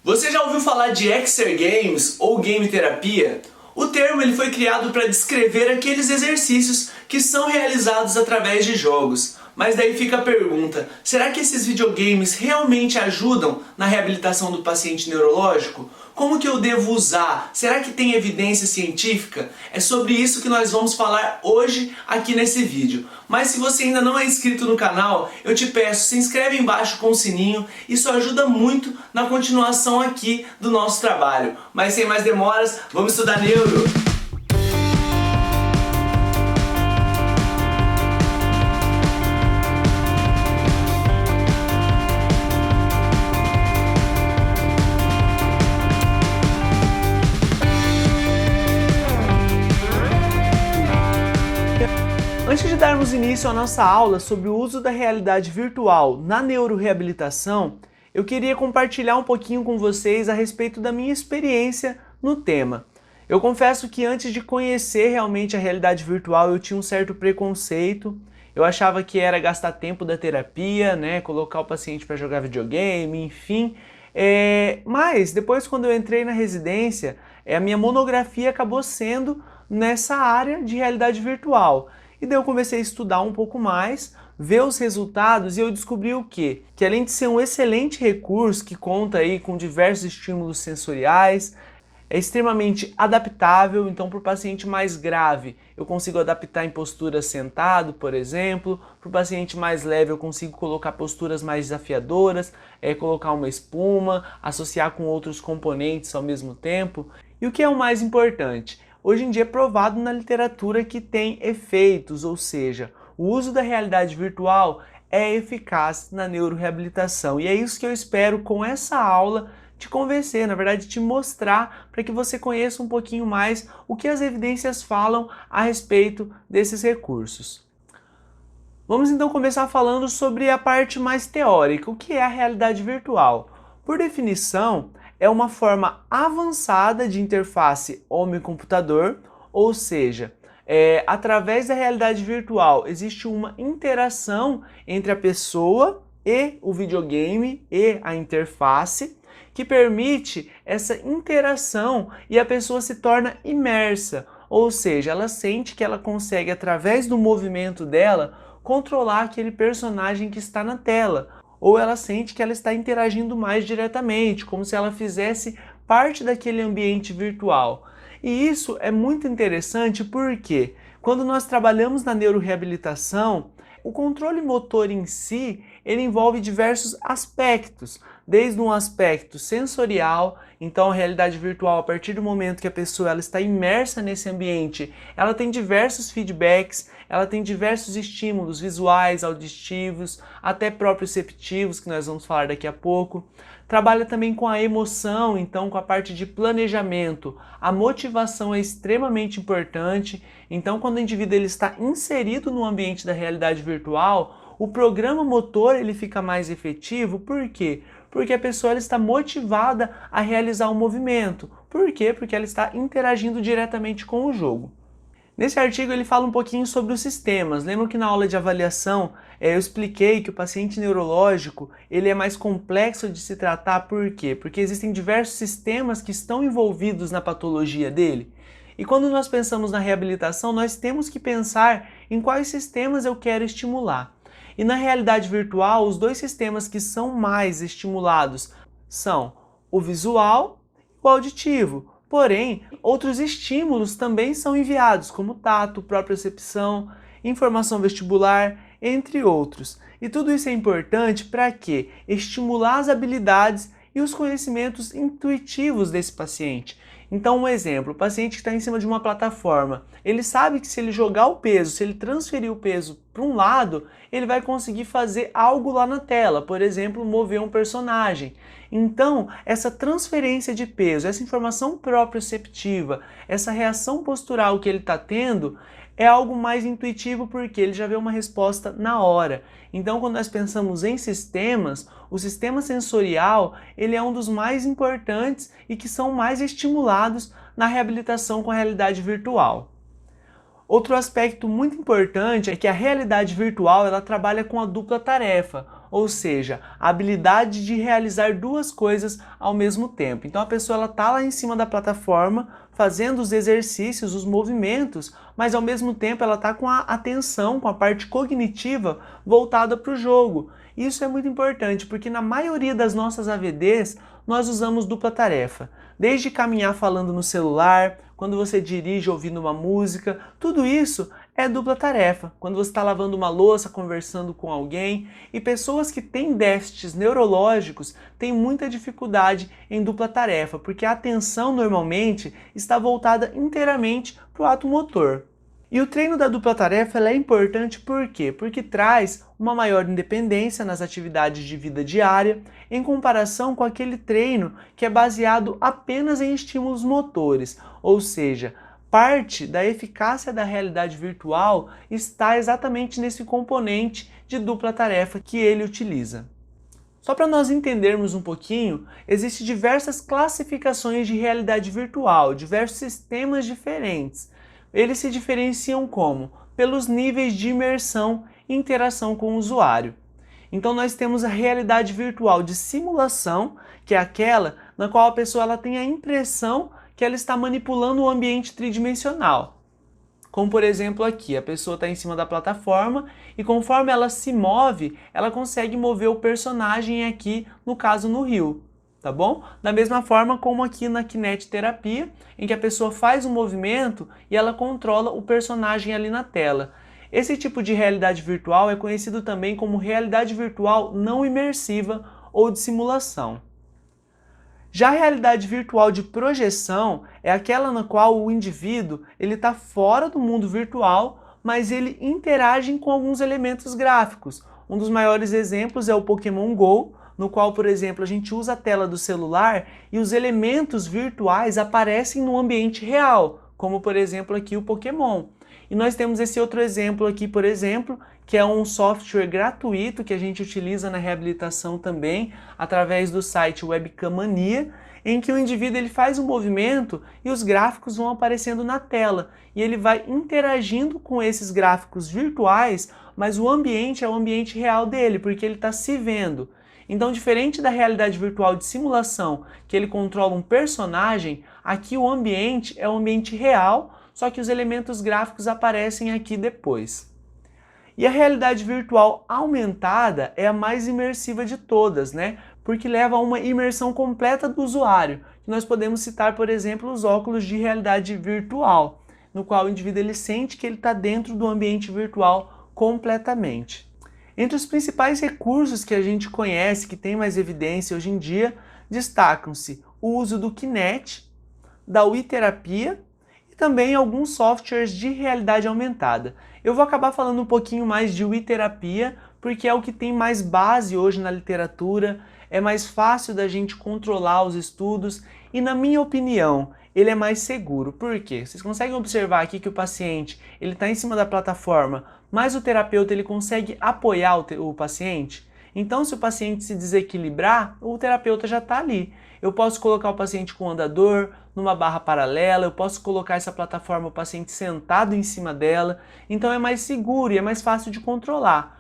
Você já ouviu falar de Exergames ou game terapia? O termo ele foi criado para descrever aqueles exercícios que são realizados através de jogos. Mas daí fica a pergunta, será que esses videogames realmente ajudam na reabilitação do paciente neurológico? Como que eu devo usar? Será que tem evidência científica? É sobre isso que nós vamos falar hoje aqui nesse vídeo. Mas se você ainda não é inscrito no canal, eu te peço, se inscreve embaixo com o sininho, isso ajuda muito na continuação aqui do nosso trabalho. Mas sem mais demoras, vamos estudar neuro! Antes de darmos início à nossa aula sobre o uso da realidade virtual na neuroreabilitação, eu queria compartilhar um pouquinho com vocês a respeito da minha experiência no tema. Eu confesso que antes de conhecer realmente a realidade virtual eu tinha um certo preconceito, eu achava que era gastar tempo da terapia, né, colocar o paciente para jogar videogame, enfim. Mas depois quando eu entrei na residência, a minha monografia acabou sendo nessa área de realidade virtual. E daí eu comecei a estudar um pouco mais, ver os resultados e eu descobri o quê? Que além de ser um excelente recurso que conta aí com diversos estímulos sensoriais, é extremamente adaptável, então para o paciente mais grave eu consigo adaptar em postura sentado, por exemplo, para o paciente mais leve eu consigo colocar posturas mais desafiadoras, colocar uma espuma, associar com outros componentes ao mesmo tempo. E o que é o mais importante? Hoje em dia é provado na literatura que tem efeitos, ou seja, o uso da realidade virtual é eficaz na neuroreabilitação. E é isso que eu espero com essa aula te convencer, na verdade te mostrar para que você conheça um pouquinho mais o que as evidências falam a respeito desses recursos. Vamos então começar falando sobre a parte mais teórica, o que é a realidade virtual. Por definição, é uma forma avançada de interface homem-computador, ou seja, através da realidade virtual existe uma interação entre a pessoa e o videogame e a interface, que permite essa interação e a pessoa se torna imersa, ou seja, ela sente que ela consegue, através do movimento dela, controlar aquele personagem que está na tela. Ou ela sente que ela está interagindo mais diretamente, como se ela fizesse parte daquele ambiente virtual. E isso é muito interessante porque quando nós trabalhamos na neuroreabilitação, o controle motor em si, ele envolve diversos aspectos, desde um aspecto sensorial, então a realidade virtual, a partir do momento que a pessoa ela está imersa nesse ambiente, ela tem diversos feedbacks, ela tem diversos estímulos visuais, auditivos, até proprioceptivos, que nós vamos falar daqui a pouco. Trabalha também com a emoção, então com a parte de planejamento. A motivação é extremamente importante, então quando o indivíduo ele está inserido no ambiente da realidade virtual, o programa motor ele fica mais efetivo. Por quê? Porque a pessoa ela está motivada a realizar um movimento. Por quê? Porque ela está interagindo diretamente com o jogo. Nesse artigo ele fala um pouquinho sobre os sistemas. Lembram que na aula de avaliação eu expliquei que o paciente neurológico ele é mais complexo de se tratar, por quê? Porque existem diversos sistemas que estão envolvidos na patologia dele. E quando nós pensamos na reabilitação, nós temos que pensar em quais sistemas eu quero estimular. E na realidade virtual, os dois sistemas que são mais estimulados são o visual e o auditivo. Porém, outros estímulos também são enviados, como tato, propriocepção, informação vestibular, entre outros. E tudo isso é importante para quê? Estimular as habilidades e os conhecimentos intuitivos desse paciente. Então, um exemplo, o paciente que está em cima de uma plataforma, ele sabe que se ele jogar o peso, se ele transferir o peso para um lado, ele vai conseguir fazer algo lá na tela, por exemplo, mover um personagem. Então, essa transferência de peso, essa informação proprioceptiva, essa reação postural que ele está tendo, é algo mais intuitivo porque ele já vê uma resposta na hora. Então, quando nós pensamos em sistemas, o sistema sensorial ele é um dos mais importantes e que são mais estimulados na reabilitação com a realidade virtual. Outro aspecto muito importante é que a realidade virtual ela trabalha com a dupla tarefa, ou seja, a habilidade de realizar duas coisas ao mesmo tempo. Então a pessoa está lá em cima da plataforma, fazendo os exercícios, os movimentos, mas ao mesmo tempo ela está com a atenção, com a parte cognitiva voltada para o jogo. Isso é muito importante, porque na maioria das nossas AVDs, nós usamos dupla tarefa. Desde caminhar falando no celular, quando você dirige ouvindo uma música, tudo isso é dupla tarefa. Quando você está lavando uma louça, conversando com alguém, e pessoas que têm déficits neurológicos têm muita dificuldade em dupla tarefa, porque a atenção normalmente está voltada inteiramente para o ato motor. E o treino da dupla tarefa é importante por quê? Porque traz uma maior independência nas atividades de vida diária, em comparação com aquele treino que é baseado apenas em estímulos motores, ou seja, parte da eficácia da realidade virtual está exatamente nesse componente de dupla tarefa que ele utiliza. Só para nós entendermos um pouquinho, existem diversas classificações de realidade virtual, diversos sistemas diferentes. Eles se diferenciam como? Pelos níveis de imersão e interação com o usuário. Então nós temos a realidade virtual de simulação, que é aquela na qual a pessoa tem a impressão que ela está manipulando o ambiente tridimensional. Como por exemplo aqui, a pessoa está em cima da plataforma e conforme ela se move, ela consegue mover o personagem aqui, no caso no rio. Tá bom? Da mesma forma como aqui na Kinect Terapia, em que a pessoa faz um movimento e ela controla o personagem ali na tela. Esse tipo de realidade virtual é conhecido também como realidade virtual não imersiva ou de simulação. Já a realidade virtual de projeção é aquela na qual o indivíduo está fora do mundo virtual, mas ele interage com alguns elementos gráficos. Um dos maiores exemplos é o Pokémon GO, no qual, por exemplo, a gente usa a tela do celular e os elementos virtuais aparecem no ambiente real, como por exemplo aqui o Pokémon. E nós temos esse outro exemplo aqui, por exemplo, que é um software gratuito que a gente utiliza na reabilitação também, através do site Webcam Mania, em que o indivíduo faz um movimento e os gráficos vão aparecendo na tela. E ele vai interagindo com esses gráficos virtuais, mas o ambiente é o ambiente real dele, porque ele está se vendo. Então, diferente da realidade virtual de simulação, que ele controla um personagem, aqui o ambiente é o ambiente real, só que os elementos gráficos aparecem aqui depois. E a realidade virtual aumentada é a mais imersiva de todas, né? Porque leva a uma imersão completa do usuário. Nós podemos citar, por exemplo, os óculos de realidade virtual, no qual o indivíduo sente que ele está dentro do ambiente virtual completamente. Entre os principais recursos que a gente conhece, que tem mais evidência hoje em dia, destacam-se o uso do Kinect, da Wii Terapia e também alguns softwares de realidade aumentada. Eu vou acabar falando um pouquinho mais de Wii Terapia, porque é o que tem mais base hoje na literatura, é mais fácil da gente controlar os estudos e, na minha opinião, ele é mais seguro. Por quê? Vocês conseguem observar aqui que o paciente está em cima da plataforma, mas o terapeuta consegue apoiar o paciente? Então, se o paciente se desequilibrar, o terapeuta já está ali. Eu posso colocar o paciente com o andador, numa barra paralela, eu posso colocar essa plataforma, o paciente sentado em cima dela, então é mais seguro e é mais fácil de controlar.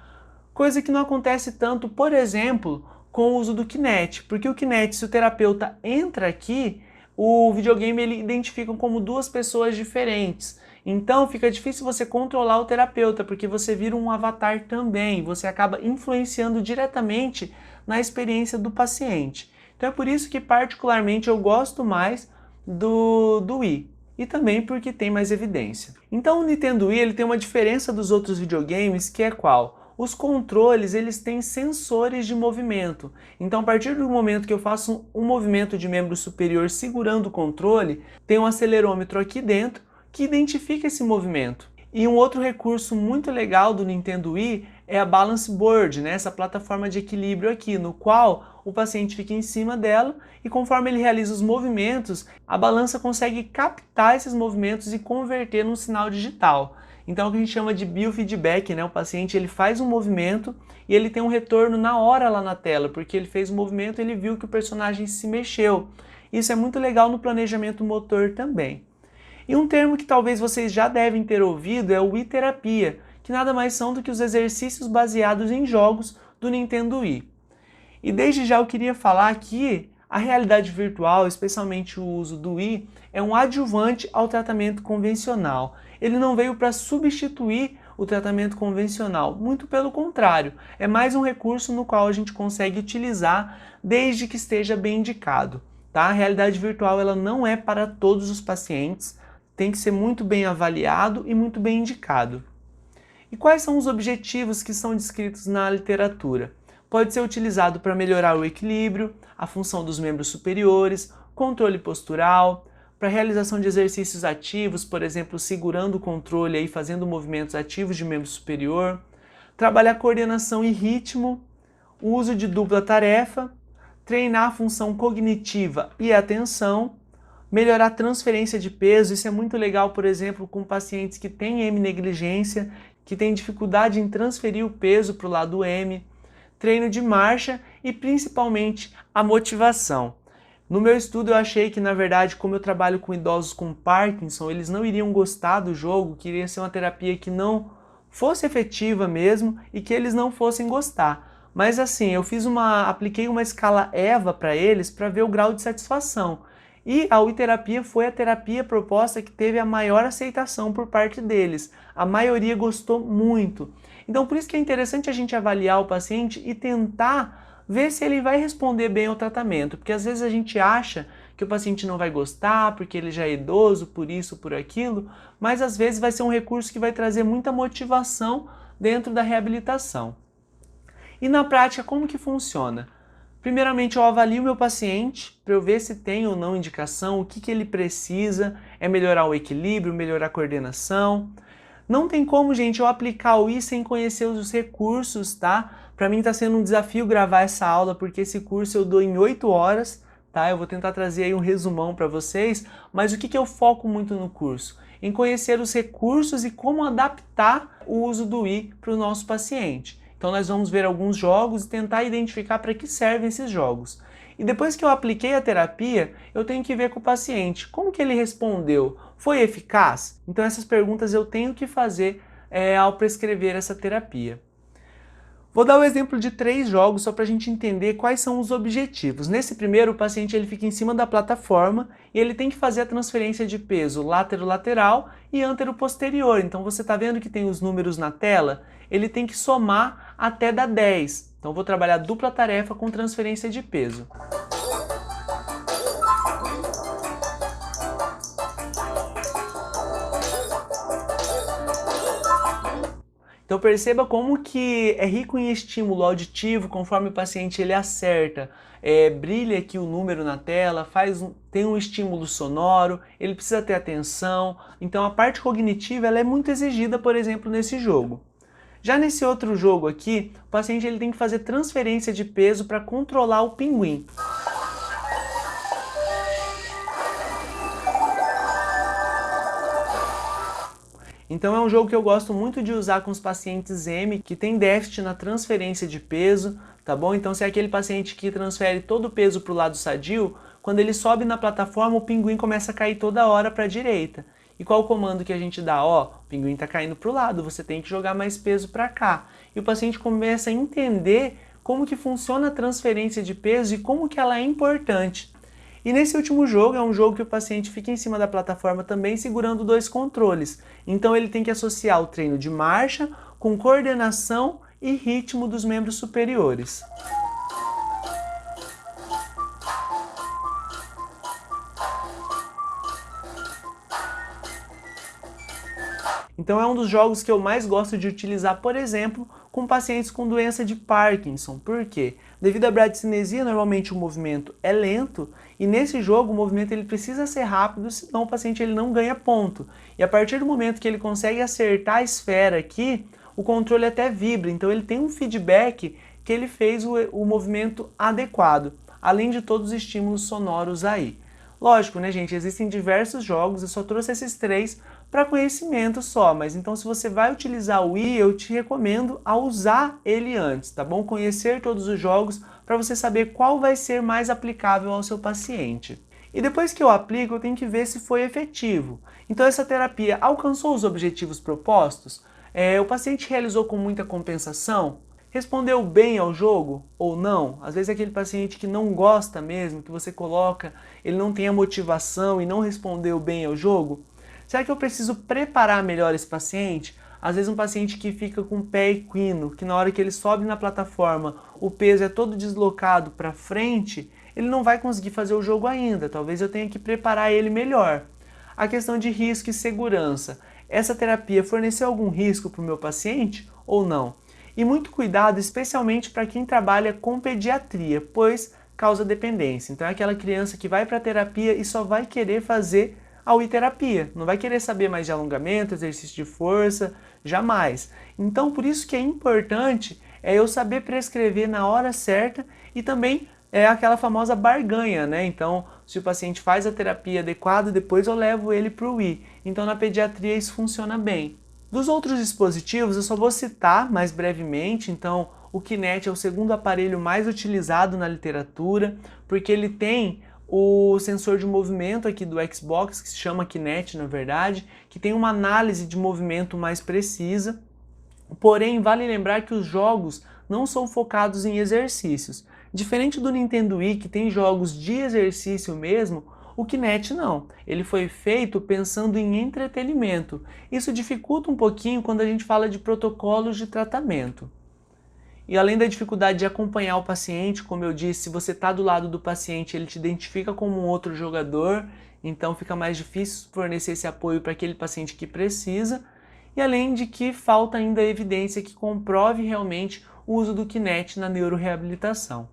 Coisa que não acontece tanto, por exemplo, com o uso do Kinect, porque o Kinect, se o terapeuta entra aqui, o videogame ele identifica como duas pessoas diferentes. Então fica difícil você controlar o terapeuta, porque você vira um avatar também, você acaba influenciando diretamente na experiência do paciente. Então é por isso que particularmente eu gosto mais do Wii, e também porque tem mais evidência. Então o Nintendo Wii ele tem uma diferença dos outros videogames, que é qual? Os controles eles têm sensores de movimento, então a partir do momento que eu faço um movimento de membro superior segurando o controle, tem um acelerômetro aqui dentro que identifica esse movimento. E um outro recurso muito legal do Nintendo Wii é a Balance Board, né? Essa plataforma de equilíbrio aqui, no qual o paciente fica em cima dela e conforme ele realiza os movimentos, a balança consegue captar esses movimentos e converter num sinal digital. Então é o que a gente chama de biofeedback, né? O paciente ele faz um movimento e ele tem um retorno na hora lá na tela, porque ele fez o movimento e ele viu que o personagem se mexeu. Isso é muito legal no planejamento motor também. E um termo que talvez vocês já devem ter ouvido é o Wii Terapia, que nada mais são do que os exercícios baseados em jogos do Nintendo Wii. E desde já eu queria falar que a realidade virtual, especialmente o uso do Wii, é um adjuvante ao tratamento convencional. Ele não veio para substituir o tratamento convencional, muito pelo contrário, é mais um recurso no qual a gente consegue utilizar desde que esteja bem indicado. Tá? A realidade virtual ela não é para todos os pacientes, tem que ser muito bem avaliado e muito bem indicado. E quais são os objetivos que são descritos na literatura? Pode ser utilizado para melhorar o equilíbrio, a função dos membros superiores, controle postural, para realização de exercícios ativos, por exemplo, segurando o controle e fazendo movimentos ativos de membro superior, trabalhar coordenação e ritmo, o uso de dupla tarefa, treinar a função cognitiva e atenção, melhorar a transferência de peso, isso é muito legal, por exemplo, com pacientes que têm hemnegligência, que têm dificuldade em transferir o peso para o lado M, treino de marcha e principalmente a motivação. No meu estudo eu achei que, na verdade, como eu trabalho com idosos com Parkinson, eles não iriam gostar do jogo, queria ser uma terapia que não fosse efetiva mesmo e que eles não fossem gostar. Mas assim, apliquei uma escala EVA para eles para ver o grau de satisfação. E a Wii-terapia foi a terapia proposta que teve a maior aceitação por parte deles. A maioria gostou muito. Então por isso que é interessante a gente avaliar o paciente e tentar ver se ele vai responder bem ao tratamento. Porque às vezes a gente acha que o paciente não vai gostar, porque ele já é idoso, por isso, por aquilo, mas às vezes vai ser um recurso que vai trazer muita motivação dentro da reabilitação. E na prática, como que funciona? Primeiramente, eu avalio o meu paciente para eu ver se tem ou não indicação, o que ele precisa, é melhorar o equilíbrio, melhorar a coordenação. Não tem como, gente, eu aplicar o Wii sem conhecer os recursos, tá? Para mim está sendo um desafio gravar essa aula, porque esse curso eu dou em 8 horas, tá? Eu vou tentar trazer aí um resumão para vocês, mas o que eu foco muito no curso? Em conhecer os recursos e como adaptar o uso do Wii para o nosso paciente. Então nós vamos ver alguns jogos e tentar identificar para que servem esses jogos. E depois que eu apliquei a terapia, eu tenho que ver com o paciente como que ele respondeu. Foi eficaz? Então essas perguntas eu tenho que fazer ao prescrever essa terapia. Vou dar o exemplo de 3 jogos só para a gente entender quais são os objetivos. Nesse primeiro, o paciente ele fica em cima da plataforma e ele tem que fazer a transferência de peso látero-lateral e antero-posterior. Então você está vendo que tem os números na tela? Ele tem que somar até dar 10. Então eu vou trabalhar dupla tarefa com transferência de peso. Então perceba como que é rico em estímulo auditivo, conforme o paciente ele acerta, brilha aqui o número na tela, tem um estímulo sonoro, ele precisa ter atenção, então a parte cognitiva ela é muito exigida, por exemplo, nesse jogo. Já nesse outro jogo aqui, o paciente ele tem que fazer transferência de peso para controlar o pinguim. Então é um jogo que eu gosto muito de usar com os pacientes M que tem déficit na transferência de peso, tá bom? Então se é aquele paciente que transfere todo o peso para o lado sadio, quando ele sobe na plataforma o pinguim começa a cair toda hora para a direita. E qual o comando que a gente dá? Ó, o pinguim está caindo para o lado, você tem que jogar mais peso para cá. E o paciente começa a entender como que funciona a transferência de peso e como que ela é importante. E nesse último jogo, é um jogo que o paciente fica em cima da plataforma também segurando 2 controles. Então ele tem que associar o treino de marcha com coordenação e ritmo dos membros superiores. Então é um dos jogos que eu mais gosto de utilizar, por exemplo, com pacientes com doença de Parkinson. Por quê? Devido à bradicinesia, normalmente o movimento é lento e nesse jogo o movimento ele precisa ser rápido, senão o paciente ele não ganha ponto. E a partir do momento que ele consegue acertar a esfera aqui, o controle até vibra, então ele tem um feedback que ele fez o movimento adequado, além de todos os estímulos sonoros aí. Lógico, né, gente? Existem diversos jogos, eu só trouxe esses 3 para conhecimento só, mas então se você vai utilizar o Wii, eu te recomendo a usar ele antes, tá bom? Conhecer todos os jogos para você saber qual vai ser mais aplicável ao seu paciente. E depois que eu aplico, eu tenho que ver se foi efetivo. Então essa terapia alcançou os objetivos propostos? O paciente realizou com muita compensação? Respondeu bem ao jogo ou não? Às vezes é aquele paciente que não gosta mesmo, que você coloca, ele não tem a motivação e não respondeu bem ao jogo. Será que eu preciso preparar melhor esse paciente? Às vezes um paciente que fica com o pé equino, que na hora que ele sobe na plataforma, o peso é todo deslocado para frente, ele não vai conseguir fazer o jogo ainda. Talvez eu tenha que preparar ele melhor. A questão de risco e segurança. Essa terapia forneceu algum risco para o meu paciente ou não? E muito cuidado, especialmente para quem trabalha com pediatria, pois causa dependência. Então é aquela criança que vai para a terapia e só vai querer fazer a uiterapia, não vai querer saber mais de alongamento, exercício de força, jamais. Então por isso que é importante eu saber prescrever na hora certa e também é aquela famosa barganha, né? Então, se o paciente faz a terapia adequada, depois eu levo ele para o I. Então na pediatria isso funciona bem. Dos outros dispositivos, eu só vou citar mais brevemente. Então, o Kinect é o segundo aparelho mais utilizado na literatura, porque ele tem o sensor de movimento aqui do Xbox, que se chama Kinect, na verdade, que tem uma análise de movimento mais precisa. Porém, vale lembrar que os jogos não são focados em exercícios. Diferente do Nintendo Wii, que tem jogos de exercício mesmo, o Kinect não, ele foi feito pensando em entretenimento. Isso dificulta um pouquinho quando a gente fala de protocolos de tratamento. E além da dificuldade de acompanhar o paciente, como eu disse, se você está do lado do paciente, ele te identifica como um outro jogador, então fica mais difícil fornecer esse apoio para aquele paciente que precisa. E além de que falta ainda evidência que comprove realmente o uso do Kinect na neuroreabilitação.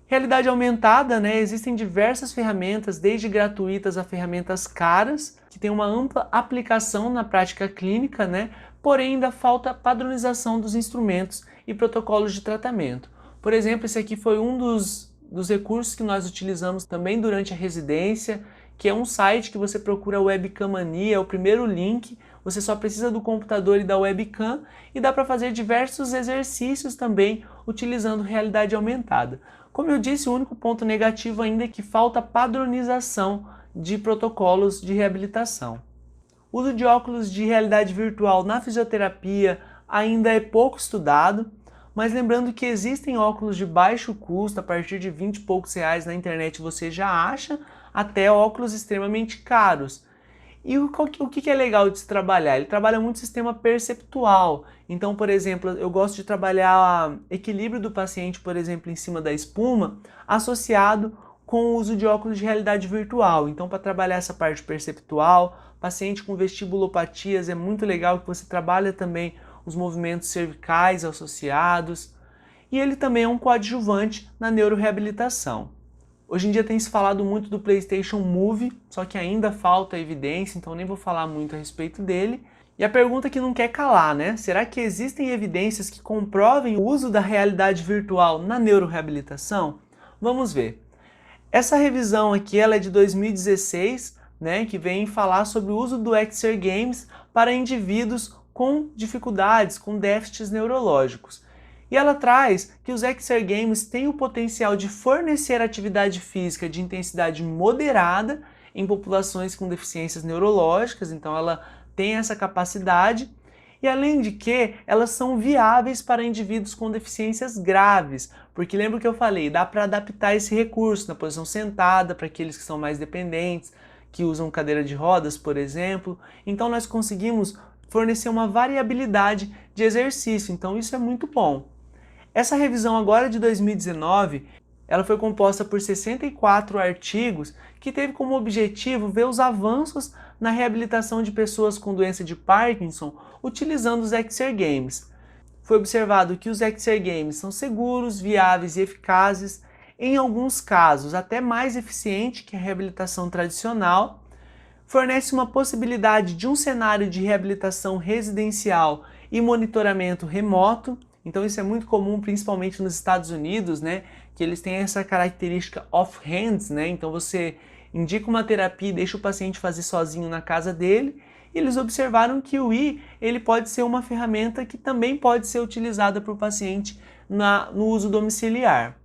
Realidade aumentada, né? Existem diversas ferramentas, desde gratuitas a ferramentas caras, que têm uma ampla aplicação na prática clínica, né? Porém, ainda falta padronização dos instrumentos e protocolos de tratamento. Por exemplo, esse aqui foi um dos recursos que nós utilizamos também durante a residência, que é um site que você procura Webcamania, é o primeiro link, você só precisa do computador e da webcam e dá para fazer diversos exercícios também utilizando realidade aumentada. Como eu disse, o único ponto negativo ainda é que falta padronização de protocolos de reabilitação. O uso de óculos de realidade virtual na fisioterapia ainda é pouco estudado, mas lembrando que existem óculos de baixo custo, a partir de 20 e poucos reais na internet você já acha, até óculos extremamente caros. E o que é legal de se trabalhar? Ele trabalha muito sistema perceptual. Então, por exemplo, eu gosto de trabalhar o equilíbrio do paciente, por exemplo, em cima da espuma, associado com o uso de óculos de realidade virtual. Então, para trabalhar essa parte perceptual, paciente com vestibulopatias, é muito legal que você trabalha também os movimentos cervicais associados. E ele também é um coadjuvante na neuroreabilitação. Hoje em dia tem se falado muito do PlayStation Move, só que ainda falta evidência, então nem vou falar muito a respeito dele. E a pergunta que não quer calar, né? Será que existem evidências que comprovem o uso da realidade virtual na neuroreabilitação? Vamos ver. Essa revisão aqui ela é de 2016, né, que vem falar sobre o uso do Exergames para indivíduos com dificuldades, com déficits neurológicos. E ela traz que os Exergames têm o potencial de fornecer atividade física de intensidade moderada em populações com deficiências neurológicas, então ela tem essa capacidade, e além de que elas são viáveis para indivíduos com deficiências graves, porque lembra que eu falei, dá para adaptar esse recurso na posição sentada para aqueles que são mais dependentes, que usam cadeira de rodas, por exemplo, então nós conseguimos fornecer uma variabilidade de exercício, então isso é muito bom. Essa revisão agora de 2019, ela foi composta por 64 artigos que teve como objetivo ver os avanços na reabilitação de pessoas com doença de Parkinson utilizando os Exergames. Foi observado que os Exergames são seguros, viáveis e eficazes, em alguns casos até mais eficiente que a reabilitação tradicional, fornece uma possibilidade de um cenário de reabilitação residencial e monitoramento remoto. Então isso é muito comum, principalmente nos Estados Unidos, né? Que eles têm essa característica off-hands, né? Então você indica uma terapia e deixa o paciente fazer sozinho na casa dele. E eles observaram que o I ele pode ser uma ferramenta que também pode ser utilizada por paciente no uso domiciliar.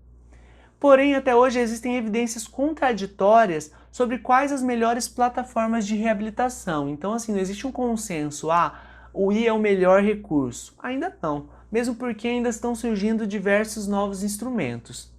Porém, até hoje existem evidências contraditórias sobre quais as melhores plataformas de reabilitação. Então, assim, não existe um consenso, o I é o melhor recurso. Ainda não. mesmo porque ainda estão surgindo diversos novos instrumentos.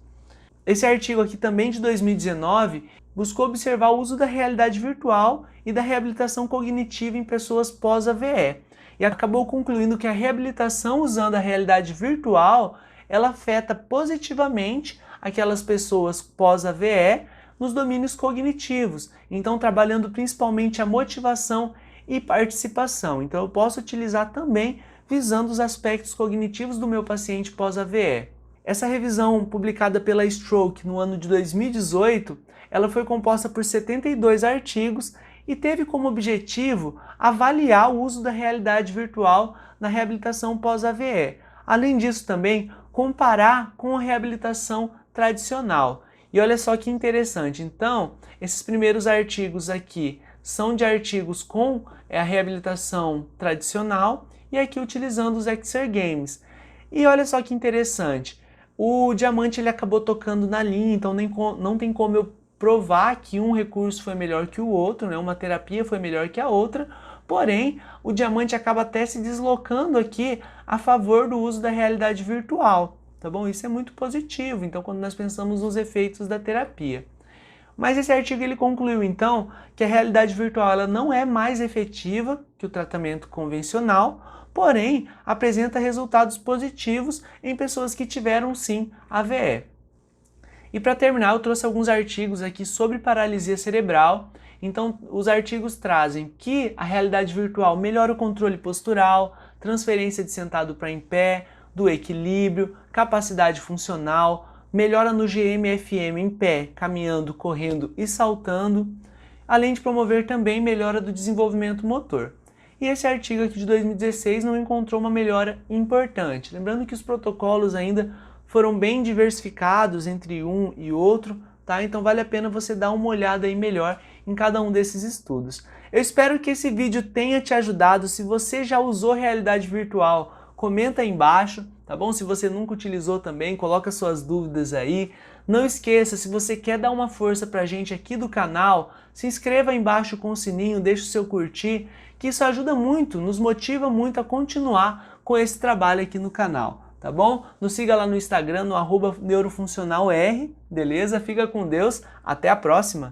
Esse artigo aqui também de 2019 buscou observar o uso da realidade virtual e da reabilitação cognitiva em pessoas pós-AVE e acabou concluindo que a reabilitação usando a realidade virtual ela afeta positivamente aquelas pessoas pós-AVE nos domínios cognitivos, então trabalhando principalmente a motivação e participação. Então eu posso utilizar também visando os aspectos cognitivos do meu paciente pós-AVE. Essa revisão publicada pela Stroke no ano de 2018, ela foi composta por 72 artigos e teve como objetivo avaliar o uso da realidade virtual na reabilitação pós-AVE. Além disso também, comparar com a reabilitação tradicional. E olha só que interessante, então, esses primeiros artigos aqui são de artigos com a reabilitação tradicional e aqui utilizando os Exergames. E olha só que interessante, o Diamante ele acabou tocando na linha, então não tem como eu provar que um recurso foi melhor que o outro, né? Uma terapia foi melhor que a outra, porém o Diamante acaba até se deslocando aqui a favor do uso da realidade virtual, tá bom? Isso é muito positivo, então quando nós pensamos nos efeitos da terapia. Mas esse artigo ele concluiu então que a realidade virtual ela não é mais efetiva que o tratamento convencional, porém apresenta resultados positivos em pessoas que tiveram sim AVE. E para terminar eu trouxe alguns artigos aqui sobre paralisia cerebral. Então os artigos trazem que a realidade virtual melhora o controle postural, transferência de sentado para em pé, do equilíbrio, capacidade funcional, melhora no GM-FM em pé, caminhando, correndo e saltando, além de promover também melhora do desenvolvimento motor. E esse artigo aqui de 2016 não encontrou uma melhora importante. Lembrando que os protocolos ainda foram bem diversificados entre um e outro, tá? Então vale a pena você dar uma olhada aí melhor em cada um desses estudos. Eu espero que esse vídeo tenha te ajudado. Se você já usou realidade virtual, comenta aí embaixo, tá bom? Se você nunca utilizou também, coloca suas dúvidas aí. Não esqueça, se você quer dar uma força pra gente aqui do canal, se inscreva aí embaixo com o sininho, deixa o seu curtir, que isso ajuda muito, nos motiva muito a continuar com esse trabalho aqui no canal, tá bom? Nos siga lá no Instagram, no @neurofuncionalr, beleza? Fica com Deus, até a próxima!